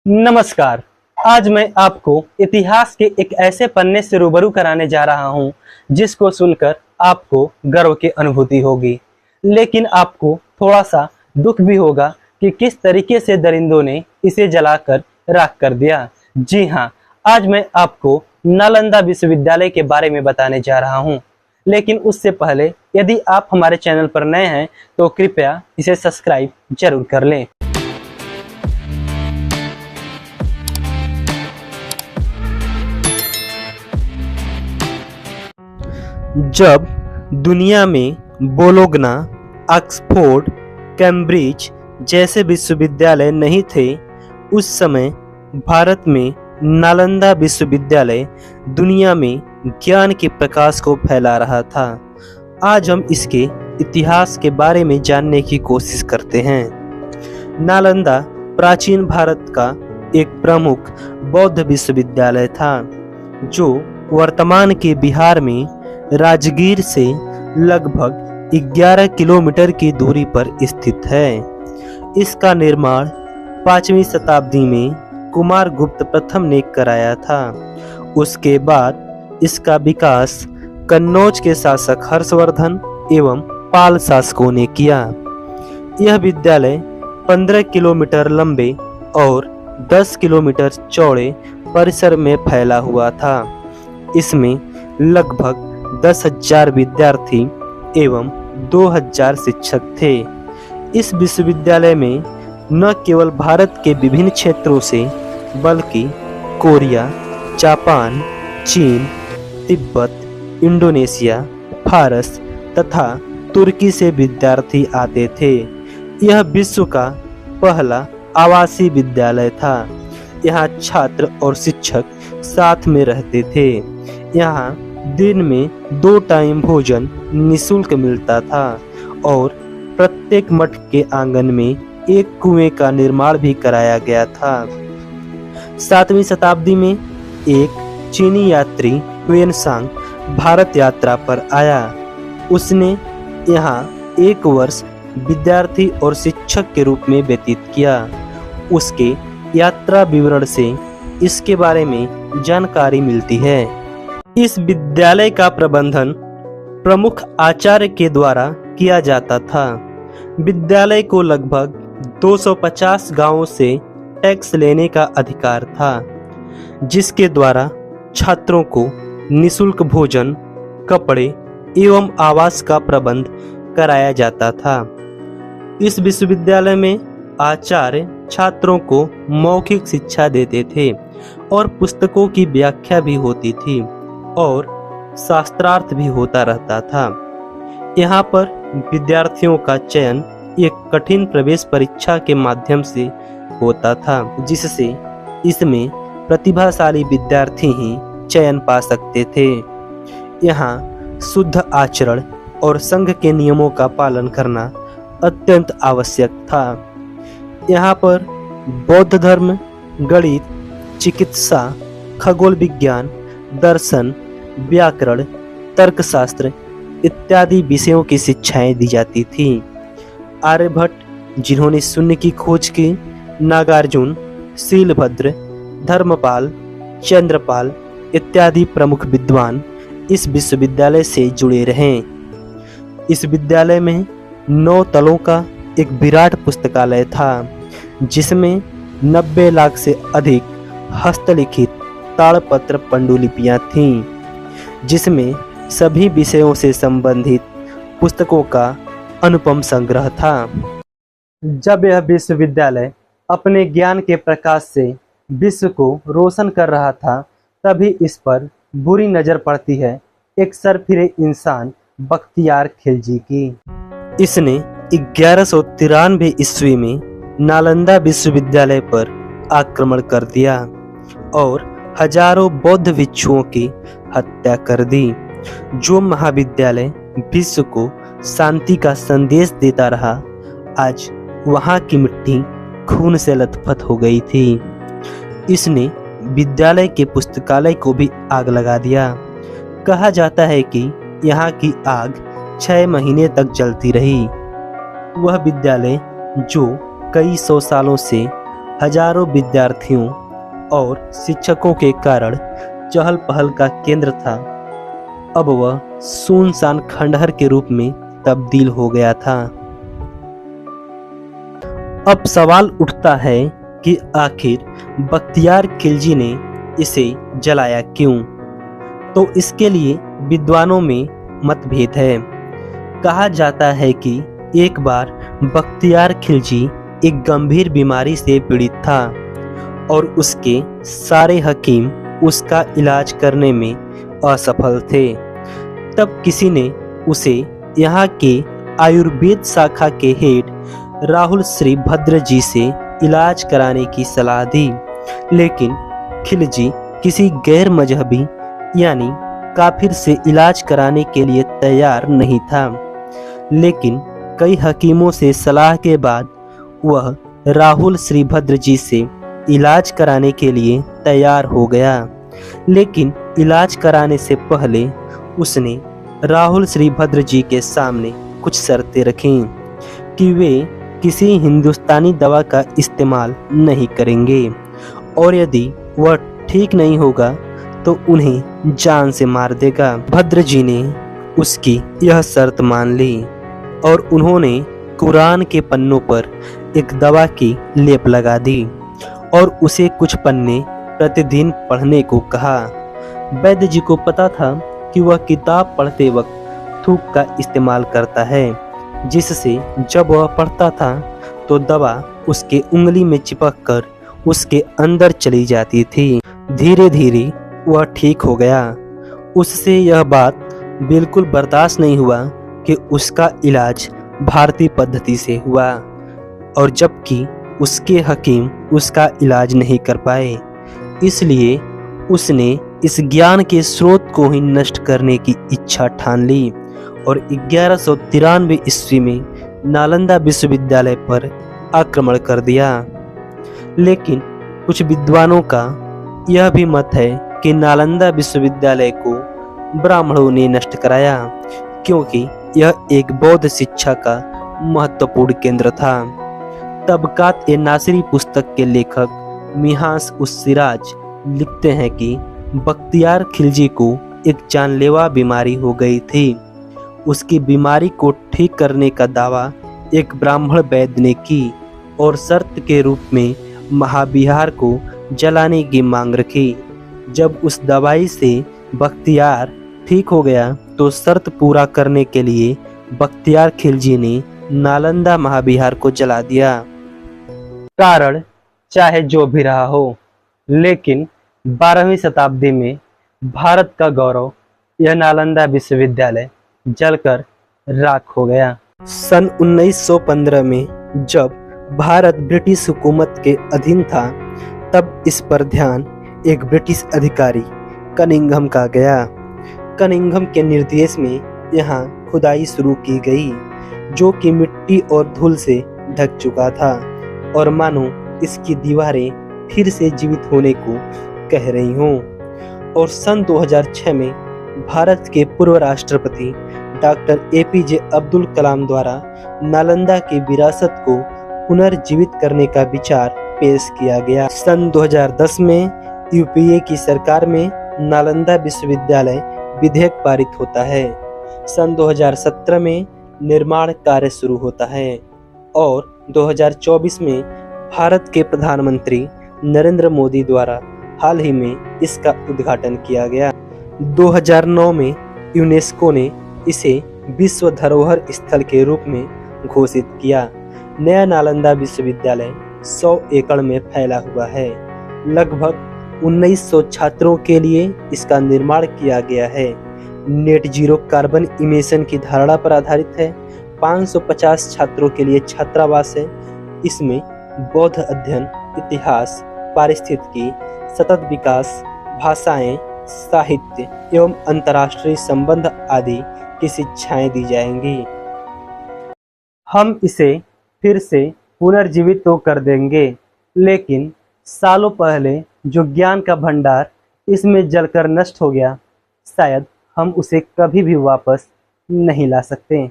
नमस्कार। आज मैं आपको इतिहास के एक ऐसे पन्ने से रूबरू कराने जा रहा हूं जिसको सुनकर आपको गर्व की अनुभूति होगी, लेकिन आपको थोड़ा सा दुख भी होगा कि किस तरीके से दरिंदों ने इसे जलाकर राख कर दिया। जी हाँ, आज मैं आपको नालंदा विश्वविद्यालय के बारे में बताने जा रहा हूं। लेकिन उससे पहले यदि आप हमारे चैनल पर नए हैं तो कृपया इसे सब्सक्राइब जरूर कर लें। जब दुनिया में बोलोग्ना, ऑक्सफोर्ड, कैम्ब्रिज जैसे विश्वविद्यालय नहीं थे, उस समय भारत में नालंदा विश्वविद्यालय दुनिया में ज्ञान के प्रकाश को फैला रहा था। आज हम इसके इतिहास के बारे में जानने की कोशिश करते हैं। नालंदा प्राचीन भारत का एक प्रमुख बौद्ध विश्वविद्यालय था, जो वर्तमान के बिहार में राजगीर से लगभग 11 किलोमीटर की दूरी पर स्थित है। इसका निर्माण 5वीं शताब्दी में कुमारगुप्त प्रथम ने कराया था। उसके बाद इसका विकास कन्नौज के शासक हर्षवर्धन एवं पाल शासकों ने किया। यह विद्यालय 15 किलोमीटर लंबे और 10 किलोमीटर चौड़े परिसर में फैला हुआ था। इसमें लगभग 10,000 विद्यार्थी एवं 2,000 शिक्षक थे। इस विश्वविद्यालय में न केवल भारत के विभिन्न क्षेत्रों से बल्कि कोरिया, जापान, चीन, तिब्बत, इंडोनेशिया, फारस तथा तुर्की से विद्यार्थी आते थे। यह विश्व का पहला आवासीय विद्यालय था। यहाँ छात्र और शिक्षक साथ में रहते थे। यहाँ दिन में 2 टाइम भोजन निःशुल्क मिलता था और प्रत्येक मठ के आंगन में एक कुएं का निर्माण भी कराया गया था। 7वीं शताब्दी में एक चीनी यात्री हुएनसांग भारत यात्रा पर आया। उसने यहाँ 1 वर्ष विद्यार्थी और शिक्षक के रूप में व्यतीत किया। उसके यात्रा विवरण से इसके बारे में जानकारी मिलती है। इस विद्यालय का प्रबंधन प्रमुख आचार्य के द्वारा किया जाता था। विद्यालय को लगभग 250 गांवों से टैक्स लेने का अधिकार था, जिसके द्वारा छात्रों को निःशुल्क भोजन, कपड़े एवं आवास का प्रबंध कराया जाता था। इस विश्वविद्यालय में आचार्य छात्रों को मौखिक शिक्षा देते थे और पुस्तकों की व्याख्या भी होती थी और शास्त्रार्थ भी होता रहता था। यहाँ पर विद्यार्थियों का चयन एक कठिन प्रवेश परीक्षा के माध्यम से होता था, जिससे इसमें प्रतिभाशाली विद्यार्थी ही चयन पा सकते थे। यहाँ शुद्ध आचरण और संघ के नियमों का पालन करना अत्यंत आवश्यक था। यहाँ पर बौद्ध धर्म, गणित, चिकित्सा, खगोल विज्ञान, दर्शन, व्याकरण, तर्कशास्त्र इत्यादि विषयों की शिक्षाएं दी जाती थी। आर्यभट्ट, जिन्होंने शून्य की खोज की, नागार्जुन, शीलभद्र, धर्मपाल, चंद्रपाल इत्यादि प्रमुख विद्वान इस विश्वविद्यालय से जुड़े रहे। इस विद्यालय में 9 तलों का एक विराट पुस्तकालय था, जिसमें 90 लाख से अधिक हस्तलिखित ताड़पत्र पांडुलिपियां थीं, जिसमें सभी विषयों से संबंधित पुस्तकों का अनुपम संग्रह था। जब यह विश्वविद्यालय अपने ज्ञान के प्रकाश से विश्व को रोशन कर रहा था, तभी इस पर बुरी नजर पड़ती है एक सरफिरे इंसान बख्तियार खिलजी की। इसने 1193 ईस्वी में नालंदा विश्वविद्यालय पर आक्रमण कर दिया और हजारों बौद्ध भिक्षुओं की हत्या कर दी। जो महाविद्यालय विश्व को शांति का संदेश देता रहा, आज वहां की मिट्टी खून से लथपथ हो गई थी। इसने विद्यालय के पुस्तकालय को भी आग लगा दिया। कहा जाता है कि यहाँ की आग 6 महीने तक जलती रही। वह विद्यालय जो कई 100 सालों से हजारों विद्यार्थियों और शिक्षकों के कारण चहल पहल का केंद्र था, अब वह सुनसान खंडहर के रूप में तब्दील हो गया था। अब सवाल उठता है कि आखिर बख्तियार खिलजी ने इसे जलाया क्यों? तो इसके लिए विद्वानों में मतभेद है। कहा जाता है कि एक बार बख्तियार खिलजी एक गंभीर बीमारी से पीड़ित था और उसके सारे हकीम उसका इलाज करने में असफल थे। तब किसी ने उसे यहाँ के आयुर्वेद शाखा के हेड राहुल श्री भद्र जी से इलाज कराने की सलाह दी, लेकिन खिलजी किसी गैर मजहबी यानी काफिर से इलाज कराने के लिए तैयार नहीं था। लेकिन कई हकीमों से सलाह के बाद वह राहुल श्री भद्र जी से इलाज कराने के लिए तैयार हो गया। लेकिन इलाज कराने से पहले उसने राहुल श्री भद्र जी के सामने कुछ शर्तें रखीं कि वे किसी हिंदुस्तानी दवा का इस्तेमाल नहीं करेंगे और यदि वह ठीक नहीं होगा तो उन्हें जान से मार देगा। भद्र जी ने उसकी यह शर्त मान ली और उन्होंने कुरान के पन्नों पर एक दवा की लेप लगा दी और उसे कुछ पन्ने प्रतिदिन पढ़ने को कहा। वैद्य जी को पता था कि वह किताब पढ़ते वक्त थूक का इस्तेमाल करता है, जिससे जब वह पढ़ता था तो दवा उसके उंगली में चिपक कर उसके अंदर चली जाती थी। धीरे धीरे वह ठीक हो गया। उससे यह बात बिल्कुल बर्दाश्त नहीं हुआ कि उसका इलाज भारतीय पद्धति से हुआ और जबकि उसके हकीम उसका इलाज नहीं कर पाए। इसलिए उसने इस ज्ञान के स्रोत को ही नष्ट करने की इच्छा ठान ली और 1193 ईस्वी में नालंदा विश्वविद्यालय पर आक्रमण कर दिया। लेकिन कुछ विद्वानों का यह भी मत है कि नालंदा विश्वविद्यालय को ब्राह्मणों ने नष्ट कराया, क्योंकि यह एक बौद्ध शिक्षा का महत्वपूर्ण केंद्र था। तबकात ए नासिरी पुस्तक के लेखक मिहास उस सिराज लिखते हैं कि बख्तियार खिलजी को एक जानलेवा बीमारी हो गई थी। उसकी बीमारी को ठीक करने का दावा एक ब्राह्मण वैद्य ने की और शर्त के रूप में महाविहार को जलाने की मांग रखी। जब उस दवाई से बख्तियार ठीक हो गया तो शर्त पूरा करने के लिए बख्तियार खिलजी ने नालंदा महाविहार को जला दिया। कारण चाहे जो भी रहा हो, लेकिन 12वीं शताब्दी में भारत का गौरव यह नालंदा विश्वविद्यालय जलकर राख हो गया। सन 1915 में जब भारत ब्रिटिश हुकूमत के अधीन था, तब इस पर ध्यान एक ब्रिटिश अधिकारी कनिंघम का गया। कनिंघम के निर्देश में यहाँ खुदाई शुरू की गई, जो कि मिट्टी और धूल से ढक चुका था और मानो इसकी दीवारें फिर से जीवित होने को कह रही हों। और सन 2006 में भारत के पूर्व राष्ट्रपति डॉक्टर एपीजे अब्दुल कलाम द्वारा नालंदा की विरासत को पुनर्जीवित करने का विचार पेश किया गया। सन 2010 में यूपीए की सरकार में नालंदा विश्वविद्यालय विधेयक पारित होता है। सन 2017 में निर्माण कार्य शुरू होता है और 2024 में भारत के प्रधानमंत्री नरेंद्र मोदी द्वारा हाल ही में इसका उद्घाटन किया गया। 2009 में यूनेस्को ने इसे विश्व धरोहर स्थल के रूप में घोषित किया। नया नालंदा विश्वविद्यालय 100 एकड़ में फैला हुआ है। लगभग 1900 छात्रों के लिए इसका निर्माण किया गया है। नेट जीरो कार्बन इमिशन की धारणा पर आधारित है। 550 छात्रों के लिए छात्रावास है। इसमें बौद्ध अध्ययन, इतिहास, पारिस्थितिकी, सतत विकास, भाषाएं, साहित्य एवं अंतर्राष्ट्रीय संबंध आदि की शिक्षाएं दी जाएंगी। हम इसे फिर से पुनर्जीवित तो कर देंगे, लेकिन सालों पहले जो ज्ञान का भंडार इसमें जलकर नष्ट हो गया, शायद हम उसे कभी भी वापस नहीं ला सकते।